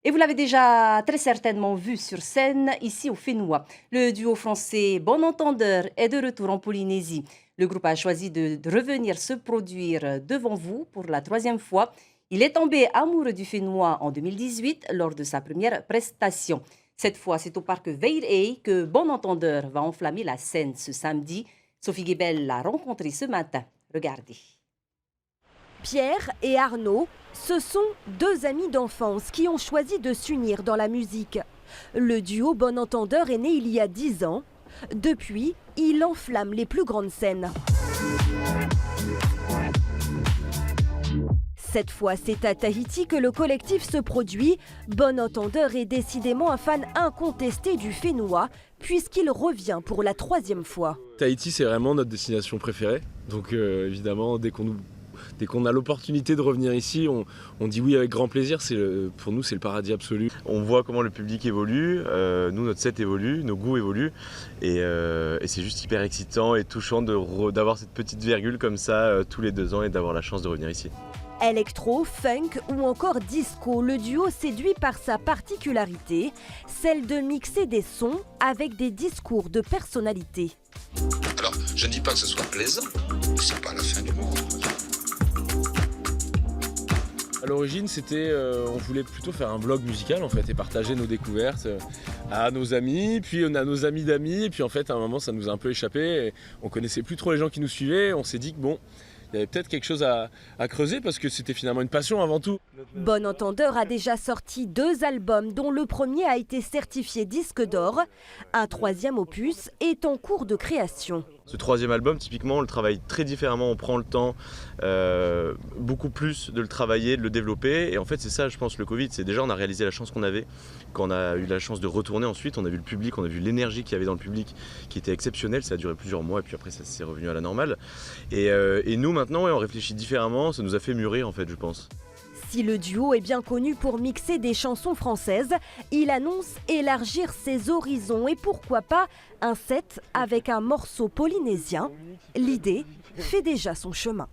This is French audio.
Et vous l'avez déjà très certainement vu sur scène ici au Fénois. Le duo français Bon Entendeur est de retour en Polynésie. Le groupe a choisi de revenir se produire devant vous pour la troisième fois. Il est tombé amoureux du Fénois en 2018 lors de sa première prestation. Cette fois, c'est au parc Veil que Bon Entendeur va enflammer la scène ce samedi. Sophie Guébel l'a rencontré ce matin. Regardez. Pierre et Arnaud, ce sont deux amis d'enfance qui ont choisi de s'unir dans la musique. Le duo Bon Entendeur est né il y a 10 ans. Depuis, il enflamme les plus grandes scènes. Cette fois, c'est à Tahiti que le collectif se produit. Bon Entendeur est décidément un fan incontesté du Fénois, puisqu'il revient pour la troisième fois. Tahiti, c'est vraiment notre destination préférée. Donc évidemment, dès qu'on a l'opportunité de revenir ici, on dit oui avec grand plaisir. Pour nous, c'est le paradis absolu. On voit comment le public évolue, nous, notre set évolue, nos goûts évoluent. Et c'est juste hyper excitant et touchant d'avoir cette petite virgule comme ça tous les 2 ans et d'avoir la chance de revenir ici. Électro, funk ou encore disco, le duo séduit par sa particularité, celle de mixer des sons avec des discours de personnalité. Alors, je ne dis pas que ce soit plaisant, mais c'est pas la fin du monde. À l'origine, on voulait plutôt faire un vlog musical en fait et partager nos découvertes à nos amis, puis on a nos amis d'amis, et puis en fait à un moment ça nous a un peu échappé, et on connaissait plus trop les gens qui nous suivaient, on s'est dit que bon, il y avait peut-être quelque chose à creuser parce que c'était finalement une passion avant tout. Bon Entendeur a déjà sorti 2 albums dont le premier a été certifié disque d'or. Un 3e opus est en cours de création. Ce 3e album, typiquement, on le travaille très différemment, on prend le temps beaucoup plus de le travailler, de le développer. Et en fait, c'est ça, je pense, le Covid. C'est déjà, on a réalisé la chance qu'on avait. Quand on a eu la chance de retourner ensuite, on a vu le public, on a vu l'énergie qu'il y avait dans le public qui était exceptionnelle. Ça a duré plusieurs mois et puis après, ça s'est revenu à la normale. Et nous, maintenant, on réfléchit différemment. Ça nous a fait mûrir, en fait, je pense. Si le duo est bien connu pour mixer des chansons françaises, il annonce élargir ses horizons et pourquoi pas un set avec un morceau polynésien. L'idée fait déjà son chemin.